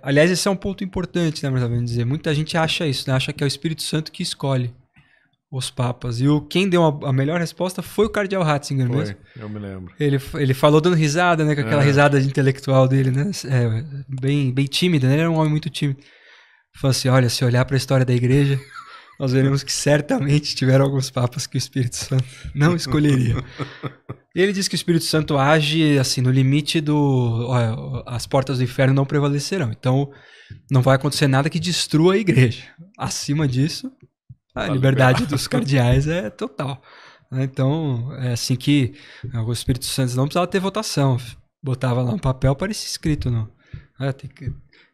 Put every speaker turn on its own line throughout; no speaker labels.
Aliás, esse é um ponto importante, né, Marcelo? Dizer. Muita gente acha isso, né? Acha que é o Espírito Santo que escolhe os papas. E quem deu a melhor resposta foi o cardeal Ratzinger mesmo.
Eu me lembro.
Ele falou dando risada, né? Com aquela risada de intelectual dele, né? Bem tímida, né? Ele era um homem muito tímido. Falou assim, olha, se olhar para a história da igreja, nós veremos que certamente tiveram alguns papas que o Espírito Santo não escolheria. E ele diz que o Espírito Santo age assim no limite as portas do inferno não prevalecerão. Então, não vai acontecer nada que destrua a igreja. Acima disso, a liberdade dos cardeais é total. Então, é assim que o Espírito Santo não precisava ter votação. Botava lá um papel, parecia escrito. Não.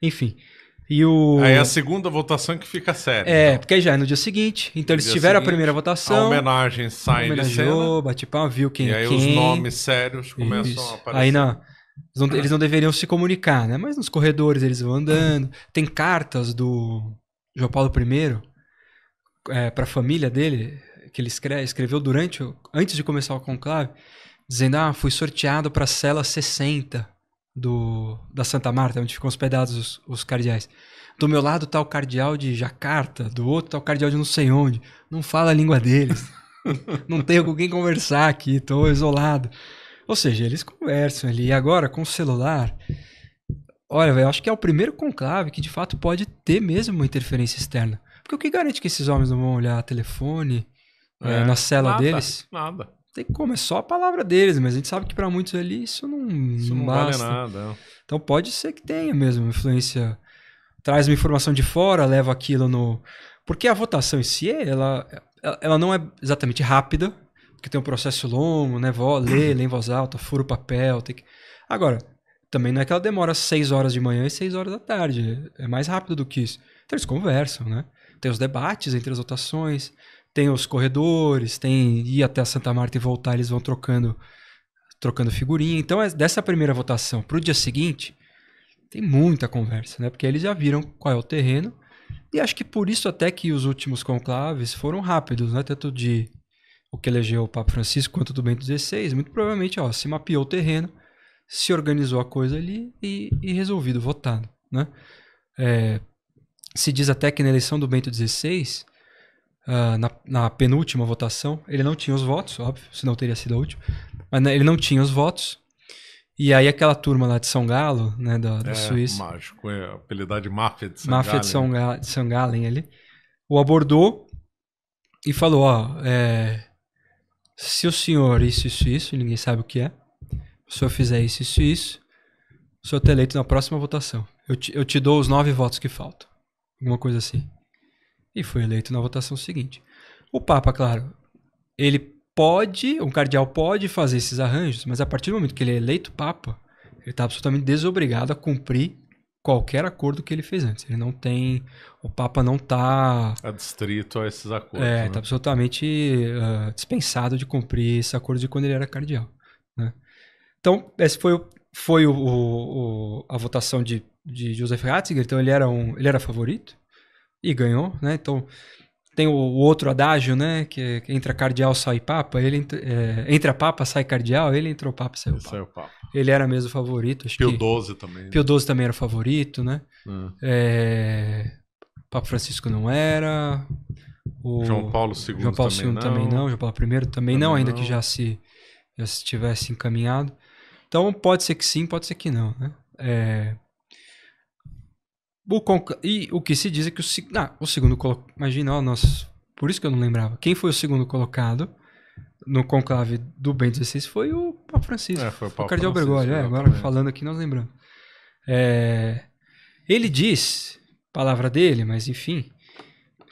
Enfim.
Aí a segunda votação que fica séria.
Então. Porque aí já é no dia seguinte. Então eles tiveram a primeira votação.
A homenagem sai de cena.
Bate pau, viu quem
e aí os nomes sérios começam a aparecer.
Aí eles não deveriam se comunicar, né? Mas nos corredores eles vão andando. Tem cartas do João Paulo I para a família dele, que ele escreveu antes de começar o conclave, dizendo, fui sorteado para a cela 60 da Santa Marta, onde ficam hospedados os cardeais. Do meu lado tá o cardeal de Jacarta, do outro tá o cardeal de não sei onde. Não fala a língua deles. Não tenho com quem conversar aqui, tô isolado. Ou seja, eles conversam ali. E agora, com o celular, olha, eu acho que é o primeiro conclave que de fato pode ter mesmo uma interferência externa. Porque o que garante que esses homens não vão olhar telefone na cela deles?
Nada.
Tem como, é só a palavra deles, mas a gente sabe que para muitos ali isso não basta.
Vale nada.
Então pode ser que tenha mesmo influência. Traz uma informação de fora, leva aquilo no... Porque a votação em si, ela não é exatamente rápida, porque tem um processo longo, né? Lê em voz alta, fura o papel. Agora, também não é que ela demora 6 horas de manhã e 6 horas da tarde. É mais rápido do que isso. Então eles conversam, né? Tem os debates entre as votações, tem os corredores, tem ir até a Santa Marta e voltar, eles vão trocando figurinha. Então, dessa primeira votação para o dia seguinte, tem muita conversa, né? Porque eles já viram qual é o terreno. E acho que por isso até que os últimos conclaves foram rápidos, né? Tanto de o que elegeu o Papa Francisco quanto do Bento XVI. Muito provavelmente, se mapeou o terreno, se organizou a coisa ali e resolvido, votado, né? Se diz até que na eleição do Bento XVI, na penúltima votação, ele não tinha os votos, óbvio, senão teria sido a última, mas ele não tinha os votos, e aí aquela turma lá de São Galo, né, da Suíça,
mágico, apelidado de máfia de São
máfia de São Galen ali, o abordou e falou, se o senhor isso, ninguém sabe o que é, se o senhor fizer isso, o senhor está eleito na próxima votação, eu te dou os 9 votos que faltam. Alguma coisa assim. E foi eleito na votação seguinte. O Papa, claro, um cardeal pode fazer esses arranjos, mas a partir do momento que ele é eleito Papa, ele está absolutamente desobrigado a cumprir qualquer acordo que ele fez antes. O Papa não está
adstrito a esses acordos.
Está absolutamente dispensado de cumprir esse acordo de quando ele era cardeal, né? Então, esse foi a votação de Joseph Ratzinger. Então ele era favorito e ganhou, né? Então tem o outro adágio, né? Que entra cardeal, sai papa. Entra papa, sai cardeal. Ele entrou papa, saiu papa. Ele era mesmo favorito. Acho
Pio XII também.
Pio XII também era favorito, né? Papa Francisco não era.
João Paulo II
também não. João Paulo I também não, ainda que já se tivesse encaminhado. Então pode ser que sim, pode ser que não, né? E o que se diz é que o segundo colocado... Imagina, por isso que eu não lembrava. Quem foi o segundo colocado no conclave do Bento XVI foi o Papa Francisco.
Foi o
cardeal Bergoglio. Agora falando aqui, nós lembramos. Ele diz, palavra dele, mas enfim,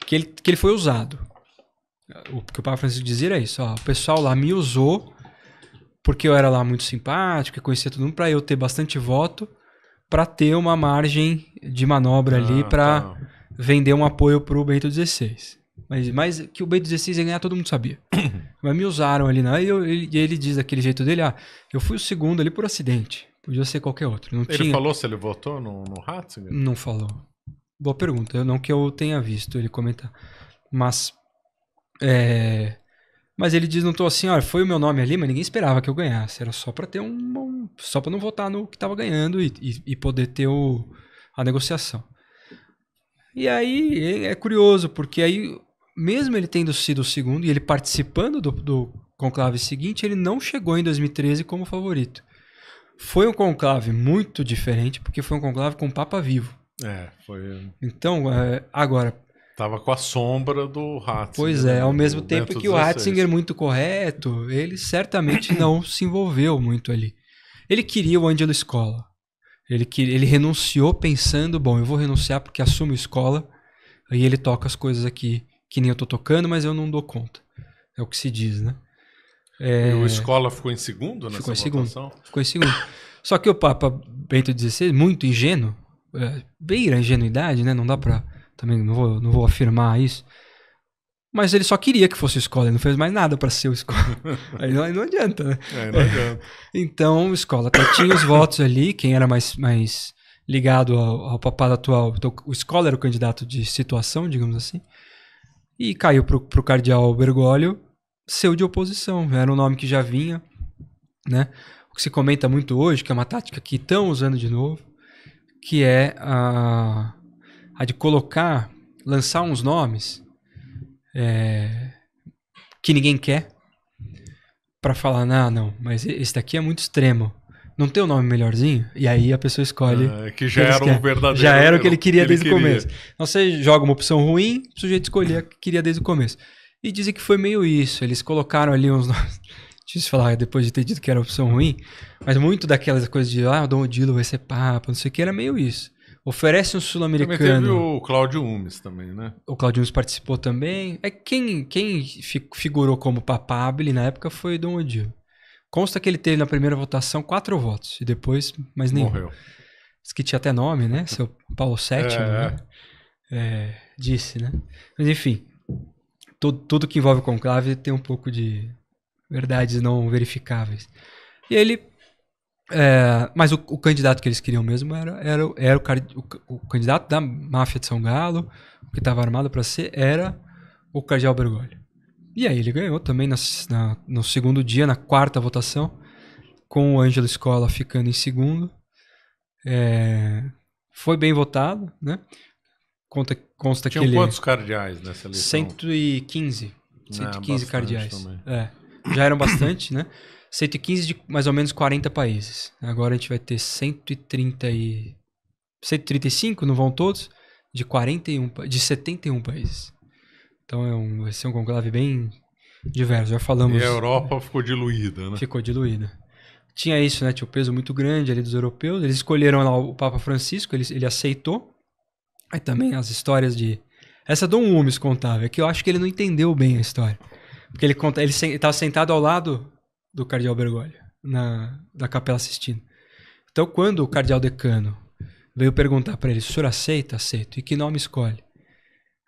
que ele foi usado. O que o Papa Francisco dizia era isso. O pessoal lá me usou porque eu era lá muito simpático, conhecia todo mundo, para eu ter bastante voto, para ter uma margem de manobra ali para vender um apoio para o Bento XVI. Mas que o Bento XVI ia ganhar, todo mundo sabia. Mas me usaram ali, né? E ele diz daquele jeito dele, eu fui o segundo ali por acidente. Podia ser qualquer outro.
Ele falou se ele votou no Ratzinger?
Não falou. Boa pergunta. Não que eu tenha visto ele comentar. Mas ele diz, não tô assim, foi o meu nome ali, mas ninguém esperava que eu ganhasse. Era só pra ter só pra não votar no que tava ganhando e poder ter a negociação. E aí é curioso, porque aí, mesmo ele tendo sido o segundo e ele participando do conclave seguinte, ele não chegou em 2013 como favorito. Foi um conclave muito diferente, porque foi um conclave com o Papa vivo.
Foi...
Então, agora...
Tava com a sombra do Ratzinger.
Pois é, ao mesmo tempo que o Ratzinger, muito correto, ele certamente não se envolveu muito ali. Ele queria o Ângelo Scola. Ele renunciou pensando, bom, eu vou renunciar porque assumo Scola, aí ele toca as coisas aqui que nem eu tô tocando, mas eu não dou conta. É o que se diz, né?
E o Scola ficou em segundo nessa votação?
Ficou em segundo. Só que o Papa Bento XVI, muito ingênuo, beira a ingenuidade, né? Não dá pra... Também não vou afirmar isso. Mas ele só queria que fosse o Scola, ele não fez mais nada para ser o Scola. Aí não adianta, né?
Não adianta.
Então o Scola até tinha os votos ali, quem era mais ligado ao papado atual. Então, o Scola era o candidato de situação, digamos assim. E caiu pro cardeal Bergoglio, seu de oposição. Era um nome que já vinha, né? O que se comenta muito hoje, que é uma tática que estão usando de novo, que é a de lançar uns nomes que ninguém quer, para falar, não, mas esse daqui é muito extremo. Não tem um nome melhorzinho? E aí a pessoa escolhe.
Que já era o verdadeiro.
Já era o que ele queria desde o começo. Então você joga uma opção ruim, o sujeito escolher o que queria desde o começo. E dizem que foi meio isso. Eles colocaram ali uns nomes. Difícil falar depois de ter dito que era opção ruim, mas muito daquelas coisas de o Dom Odilo vai ser papa, não sei o que, era meio isso. Oferece um sul-americano.
Também teve o Cláudio Umes também, né?
O Cláudio Umes participou também. Quem figurou como papável na época foi Dom Odilo. Consta que ele teve na primeira votação 4 votos e depois mais nenhum.
Morreu.
Diz que tinha até nome, né? Seu Paulo VII, né? Disse, né? Mas enfim, tudo que envolve o conclave tem um pouco de verdades não verificáveis. E ele... mas o candidato que eles queriam mesmo era o candidato da máfia de São Galo, que estava armado para ser, era o cardeal Bergoglio. E aí ele ganhou também no segundo dia, na quarta votação, com o Ângelo Scola ficando em segundo. Foi bem votado, né? Consta que ele...
quantos cardeais nessa eleição?
115 cardeais. Já eram bastante, né? 115 de mais ou menos 40 países. Agora a gente vai ter 135, não vão todos, de 71 países. Então vai ser um conclave bem diverso. Já falamos.
E a Europa ficou diluída, né?
Ficou diluída. Tinha isso, né? Tinha um peso muito grande ali dos europeus. Eles escolheram lá o Papa Francisco, ele aceitou. Aí também as histórias de... Essa Dom Umes contava, é que eu acho que ele não entendeu bem a história. Porque ele estava sentado ao lado do cardeal Bergoglio, da Capela Sistina. Então, quando o cardeal decano veio perguntar para ele, o senhor aceita? Aceito. E que nome escolhe?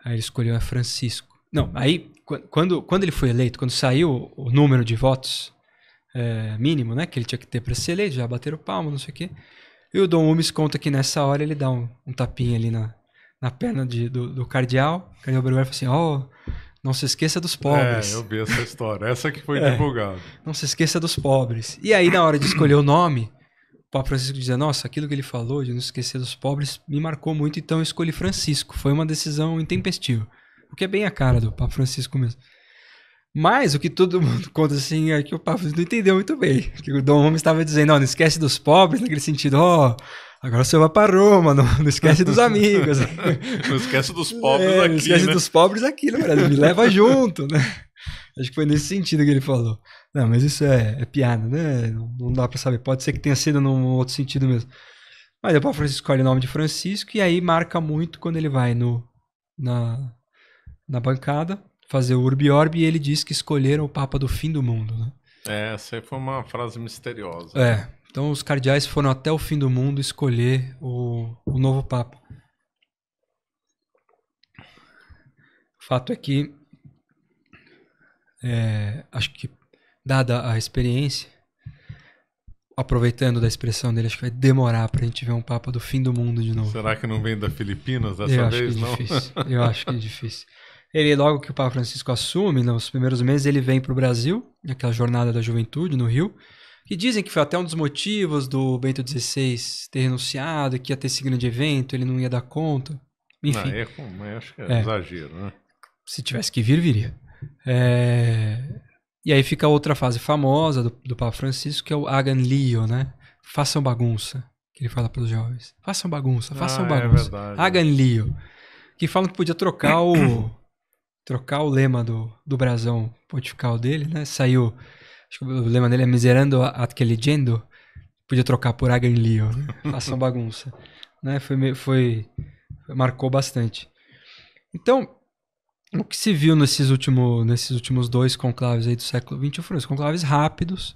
Aí ele escolheu Francisco. Não, aí, quando ele foi eleito, quando saiu o número de votos mínimo, né, que ele tinha que ter para ser eleito, já bateram palma, não sei o quê. E o Dom Umes conta que nessa hora ele dá um tapinha ali na perna do cardeal. O cardeal Bergoglio fala assim, não se esqueça dos pobres.
Eu vi essa história. Essa que foi divulgada.
Não se esqueça dos pobres. E aí, na hora de escolher o nome, o Papa Francisco dizia, nossa, aquilo que ele falou de não esquecer dos pobres me marcou muito, então eu escolhi Francisco. Foi uma decisão intempestiva. O que é bem a cara do Papa Francisco mesmo. Mas o que todo mundo conta assim é que o Papa não entendeu muito bem. Que o Dom Umes estava dizendo, não esquece dos pobres, naquele sentido, agora você vai para Roma, não esquece dos amigos.
Não esquece dos pobres aqui,
não esquece dos pobres aqui no Brasil, me leva junto, né? Acho que foi nesse sentido que ele falou. Não, mas isso é piada, né? Não dá para saber. Pode ser que tenha sido num outro sentido mesmo. Mas o Papa Francisco escolhe o nome de Francisco e aí marca muito quando ele vai na bancada fazer o Urbi Orbi e ele diz que escolheram o Papa do fim do mundo, né?
Essa aí foi uma frase misteriosa.
Então os cardeais foram até o fim do mundo escolher o novo Papa. O fato é que, acho que, dada a experiência, aproveitando da expressão dele, acho que vai demorar pra gente ver um Papa do fim do mundo de novo.
Será que não vem da Filipinas dessa vez, não?
Eu acho que é difícil. Ele, logo que o Papa Francisco assume, nos primeiros meses, ele vem pro Brasil, naquela jornada da juventude no Rio. Que dizem que foi até um dos motivos do Bento XVI ter renunciado, que ia ter esse grande evento, ele não ia dar conta. Enfim.
Não, acho que é exagero, né?
Se tivesse que vir, viria. E aí fica outra fase famosa do Papa Francisco, que é o Hagan Lio, né? Façam bagunça, que ele fala para os jovens. Façam bagunça, façam bagunça.
É verdade.
Hagan Lio. Que falam que podia trocar o lema do brasão pontifical dele, né? Saiu, acho que o lema dele é Miserando ad che legendo. Podia trocar por Hagan Lio, né? Façam bagunça. Né? Marcou bastante. Então, o que se viu nesses últimos 2 conclaves aí do século XXI foram os conclaves rápidos,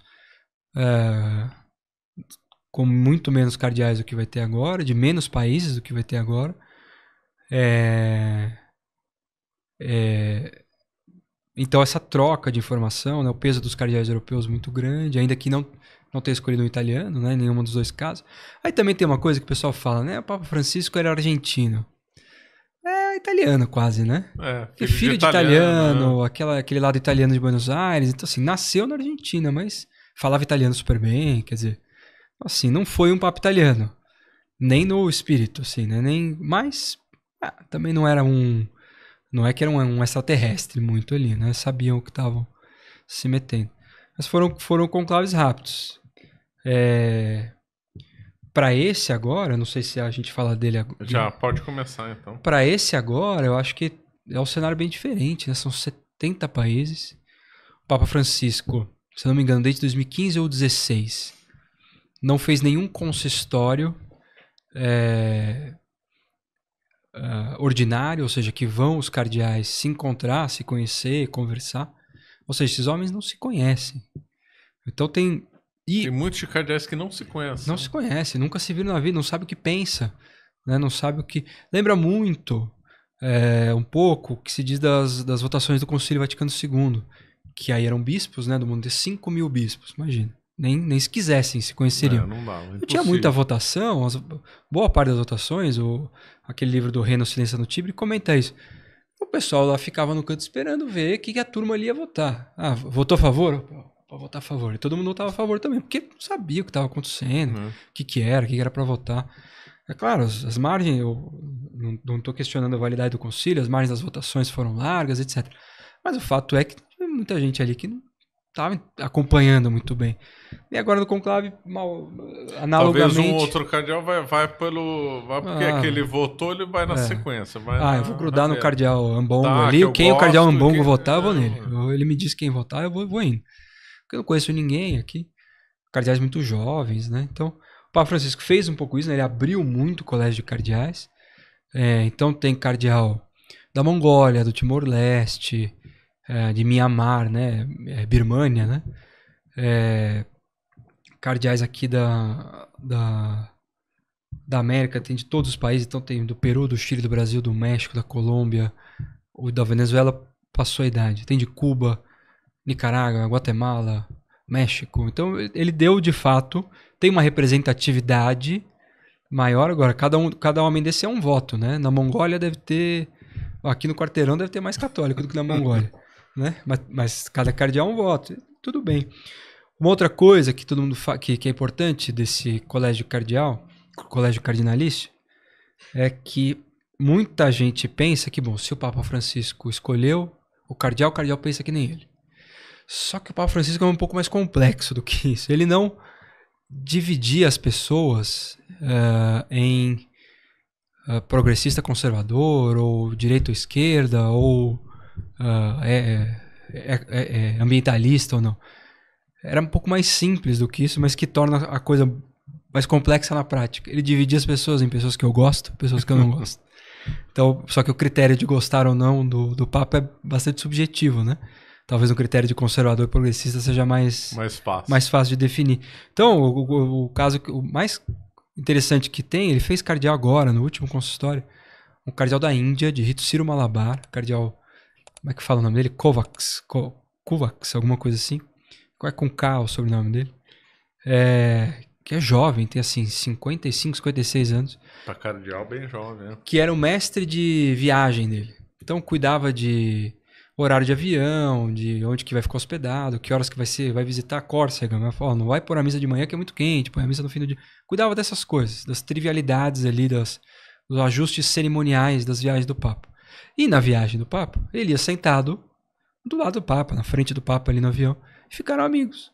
com muito menos cardeais do que vai ter agora, de menos países do que vai ter agora. Então essa troca de informação, né, o peso dos cardeais europeus muito grande, ainda que não tenha escolhido um italiano, né, em nenhum dos 2 casos. Aí também tem uma coisa que o pessoal fala, né, o Papa Francisco era argentino. Italiano quase, né? Filho de italiano, aquele lado italiano de Buenos Aires. Então, assim, nasceu na Argentina, mas falava italiano super bem, quer dizer... Assim, não foi um papa italiano. Nem no espírito, assim, né? Mas também não era não é que era um extraterrestre muito ali, né? Sabiam que estavam se metendo. Mas foram conclaves rápidos. Para esse agora, não sei se a gente fala dele agora.
Já pode começar, então.
Para esse agora, eu acho que é um cenário bem diferente, né? São 70 países. O Papa Francisco, se não me engano, desde 2015 ou 2016, não fez nenhum consistório ordinário, ou seja, que vão os cardeais se encontrar, se conhecer, conversar. Ou seja, esses homens não se conhecem. Então tem
muitos cardeais que não se conhecem.
Não se conhecem, nunca se viram na vida, não sabe o que pensa, né? Não sabe o que... Lembra muito, um pouco, o que se diz das votações do Concílio Vaticano II, que aí eram bispos, né, do mundo, de 5 mil bispos, imagina. Nem se quisessem, se conheceriam.
Não dá,
não tinha muita votação, boa parte das votações, aquele livro do Reino Silêncio no Tibre comenta isso. O pessoal lá ficava no canto esperando ver o que a turma ali ia votar. Votou a favor? Para votar a favor. E todo mundo votava a favor também, porque não sabia o que estava acontecendo, o que era para votar. É claro, as margens, eu não estou questionando a validade do concílio, as margens das votações foram largas, etc. Mas o fato é que tinha muita gente ali que não estava acompanhando muito bem. E agora no conclave, analogamente...
Talvez um outro cardeal vai porque aquele votou, ele vai na sequência.
Eu vou grudar no cardeal Ambongo ali. Quem o cardeal Ambongo votar, eu vou nele. Ele me diz quem votar, eu vou indo. Porque eu não conheço ninguém aqui. Cardeais muito jovens, né? Então, o Papa Francisco fez um pouco isso, né? Ele abriu muito o colégio de cardeais. Então tem cardeal da Mongólia, do Timor-Leste, de Mianmar, né? Birmânia, né? Cardeais aqui da América, tem de todos os países. Então tem do Peru, do Chile, do Brasil, do México, da Colômbia. O da Venezuela passou a idade. Tem de Cuba, Nicarágua, Guatemala, México. Então ele deu de fato, tem uma representatividade maior. Agora, cada homem desse é um voto, né? Na Mongólia deve ter, aqui no Quarteirão deve ter mais católico do que na Mongólia, né? Mas cada cardeal é um voto, tudo bem. Uma outra coisa que todo mundo que é importante desse colégio cardeal, colégio cardinalício, é que muita gente pensa que, bom, se o Papa Francisco escolheu o cardeal pensa que nem ele. Só que o Papa Francisco é um pouco mais complexo do que isso. Ele não dividia as pessoas em progressista conservador, ou direita ou esquerda, ou ambientalista ou não. Era um pouco mais simples do que isso, mas que torna a coisa mais complexa na prática. Ele dividia as pessoas em pessoas que eu gosto, pessoas que eu não gosto. Então, só que o critério de gostar ou não do Papa é bastante subjetivo, né? Talvez um critério de conservador e progressista seja mais fácil de definir. Então, o caso o mais interessante que tem, ele fez cardeal agora, no último consistório, um cardeal da Índia, de rito Ciro Malabar, cardeal, como é que fala o nome dele? Kovacs, alguma coisa assim. Qual é com K o sobrenome dele? Que é jovem, tem assim 55, 56 anos.
Tá cardeal bem jovem, né?
Que era o mestre de viagem dele. Então cuidava de horário de avião, de onde que vai ficar hospedado, que horas que vai visitar Córcega. Mas fala, não vai pôr a missa de manhã que é muito quente, põe a missa no fim do dia. Cuidava dessas coisas, das trivialidades ali, dos ajustes cerimoniais das viagens do Papa. E na viagem do Papa, ele ia sentado do lado do Papa, na frente do Papa ali no avião, e ficaram amigos.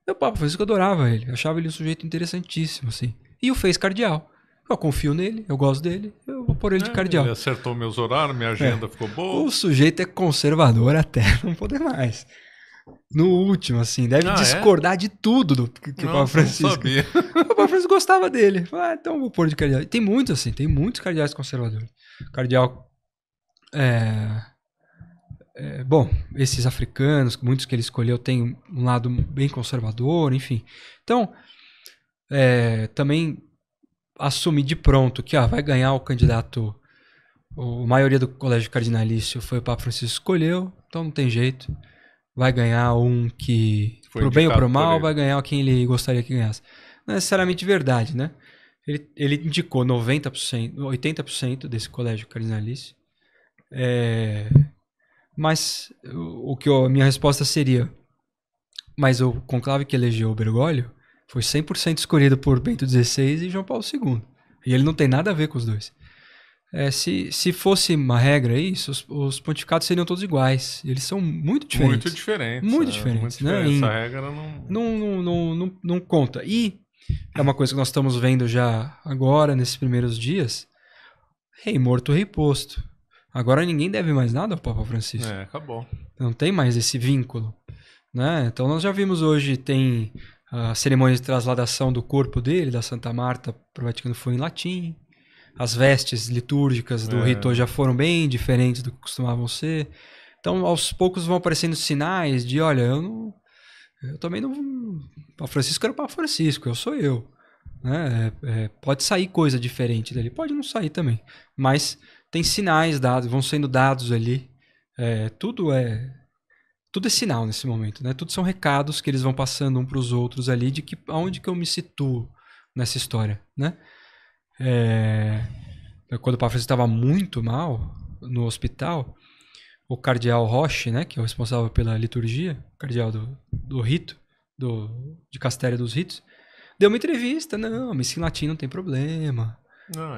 E o Papa Francisco adorava ele, achava ele um sujeito interessantíssimo, assim. E o fez cardeal. Eu confio nele, eu gosto dele, eu vou pôr ele de cardeal.
Ele acertou meus horários, minha agenda ficou boa.
O sujeito é conservador até não poder mais. No último, assim, deve discordar de tudo do que o Papa Francisco. Não sabia. O Papa Francisco gostava dele. Então eu vou pôr de cardeal. Tem muitos, assim, tem muitos cardeais conservadores. Cardeal. Bom, esses africanos, muitos que ele escolheu, tem um lado bem conservador, enfim. Então, também assumir de pronto que vai ganhar o candidato, a maioria do colégio cardinalício foi o Papa Francisco escolheu, então não tem jeito. Vai ganhar um que, pro bem ou pro mal, vai ganhar quem ele gostaria que ganhasse. Não é necessariamente verdade, né? Ele indicou 90%, 80% desse colégio cardinalício. Mas a minha resposta seria, mas o conclave que elegeu o Bergoglio foi 100% escolhido por Bento XVI e João Paulo II. E ele não tem nada a ver com os dois. Se fosse uma regra isso, os pontificados seriam todos iguais. Eles são muito diferentes.
Muito diferentes.
Muito diferentes. Né?
Essa regra
não conta. E é uma coisa que nós estamos vendo já agora, nesses primeiros dias. Rei morto, rei posto. Agora ninguém deve mais nada ao Papa Francisco.
Acabou.
Não tem mais esse vínculo. Né? Então nós já vimos hoje, tem a cerimônia de transladação do corpo dele, da Santa Marta, para o Vaticano, foi em latim. As vestes litúrgicas do rito já foram bem diferentes do que costumavam ser. Então, aos poucos vão aparecendo sinais de, olha, eu também não... O Papa Francisco era o Papa Francisco, eu sou eu. Né? Pode sair coisa diferente dele, pode não sair também. Mas tem sinais dados, vão sendo dados ali. Tudo é sinal nesse momento, né? Tudo são recados que eles vão passando um para os outros ali de aonde que eu me situo nessa história, né? Quando o Papa Francisco estava muito mal no hospital, o cardeal Roche, né, que é o responsável pela liturgia, cardeal do rito, de Castéria dos Ritos, deu uma entrevista. Não, a missa em latim não tem problema.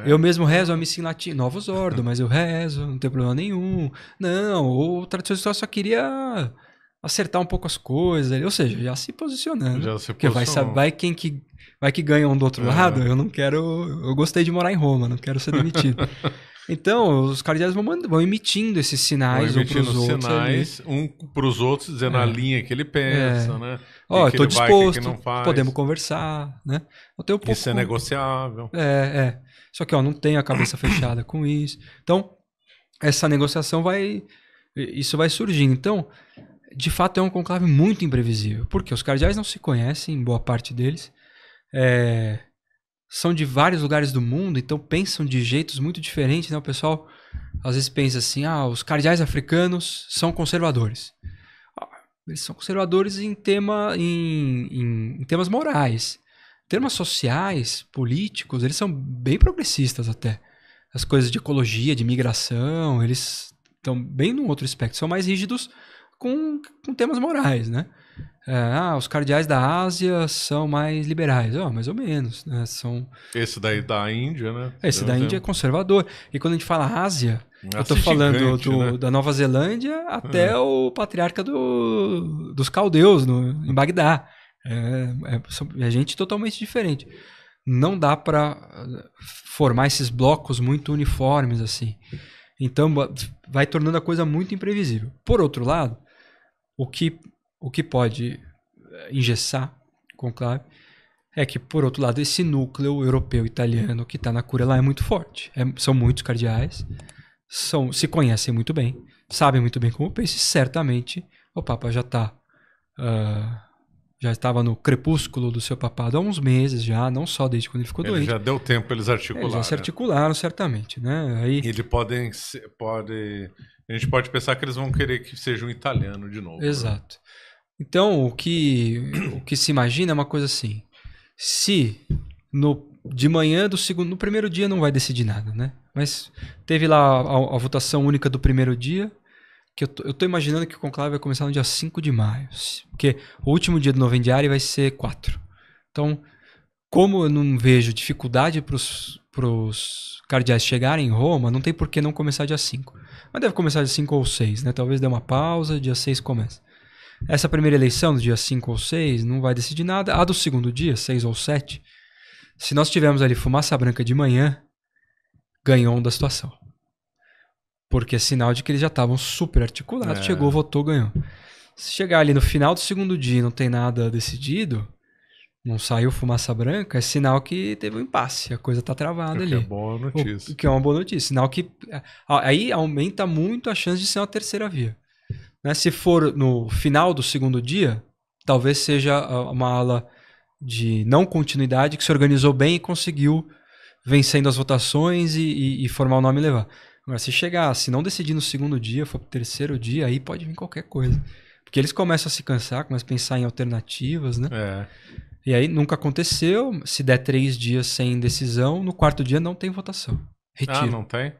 Eu mesmo rezo a missa em latim, Novus Ordo, mas eu rezo, não tem problema nenhum. Não, o tradicionalista só queria acertar um pouco as coisas, ou seja, já se posicionando. Porque vai que ganha um do outro lado, eu não quero... Eu gostei de morar em Roma, não quero ser demitido. Então, os cardeais vão emitindo esses sinais um para os outros.
Um para os outros, dizendo a linha que ele pensa, né?
Eu estou disposto, podemos conversar, né?
Isso é negociável.
Só que não tenho a cabeça fechada com isso. Então, essa negociação isso vai surgindo. Então, de fato, é um conclave muito imprevisível. Porque os cardeais não se conhecem, boa parte deles. São de vários lugares do mundo, então pensam de jeitos muito diferentes, né? O pessoal às vezes pensa assim, os cardeais africanos são conservadores. Eles são conservadores em temas morais. Em termos sociais, políticos, eles são bem progressistas até. As coisas de ecologia, de migração, eles estão bem num outro espectro. São mais rígidos com temas morais, né? Os cardeais da Ásia são mais liberais. Mais ou menos, né?
Esse daí da Índia, né?
Esse da Índia é conservador. E quando a gente fala Ásia, eu tô falando
né?
da Nova Zelândia até o patriarca dos caldeus em Bagdá. É gente totalmente diferente. Não dá para formar esses blocos muito uniformes assim. Então vai tornando a coisa muito imprevisível. Por outro lado, o que pode engessar o conclave é que, por outro lado, esse núcleo europeu-italiano que está na cúria lá é muito forte. São muitos cardeais, se conhecem muito bem, sabem muito bem como pensa, e certamente o Papa já estava no crepúsculo do seu papado há uns meses já, não só desde quando ele ficou doente.
Já deu tempo para eles articularem.
Eles já se articularam, certamente. Né? Aí...
A gente pode pensar que eles vão querer que seja um italiano de novo.
Exato. Né? Então, o que se imagina é uma coisa assim. Se de manhã no primeiro dia não vai decidir nada, né? Mas teve lá a votação única do primeiro dia. que eu tô imaginando que o conclave vai começar no dia 5 de maio. Porque o último dia do novendiário vai ser 4. Então, como eu não vejo dificuldade pros cardeais chegarem em Roma, não tem por que não começar dia 5. Mas deve começar dia 5 ou 6, né? Talvez dê uma pausa, dia 6 começa. Essa primeira eleição, do dia 5 ou 6, não vai decidir nada. A do segundo dia, 6 ou 7, se nós tivermos ali fumaça branca de manhã, ganhou um da situação. Porque é sinal de que eles já estavam super articulados. Chegou, votou, ganhou. Se chegar ali no final do segundo dia e não tem nada decidido, não saiu fumaça branca, é sinal que teve um impasse. A coisa tá travada ali.
Que é boa notícia.
O que é uma boa notícia. Sinal que aí aumenta muito a chance de ser uma terceira via. Né? Se for no final do segundo dia, talvez seja uma ala de não continuidade que se organizou bem e conseguiu vencendo as votações e formar o nome e levar. Agora, se não decidir no segundo dia, for pro terceiro dia, aí pode vir qualquer coisa. Porque eles começam a se cansar, começam a pensar em alternativas, né? E aí nunca aconteceu. Se der 3 dias sem decisão, no quarto dia não tem votação. Retiro.
Não tem?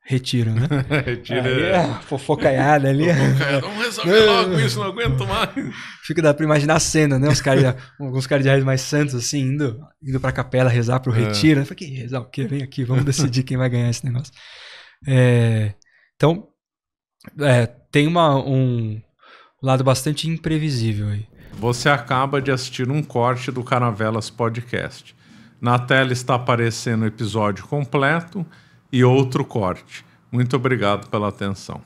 Retiro, né?
Retiro.
Fofocaiada ali.
Vamos resolver logo isso, não aguento mais.
Dá pra imaginar a cena, né? Alguns cardeais mais santos, assim, indo pra capela rezar pro retiro. Eu falei, que rezar o quê? Vem aqui, vamos decidir quem vai ganhar esse negócio. Então, tem um lado bastante imprevisível aí.
Você acaba de assistir um corte do Caravelas Podcast. Na tela está aparecendo o episódio completo e outro corte. Muito obrigado pela atenção.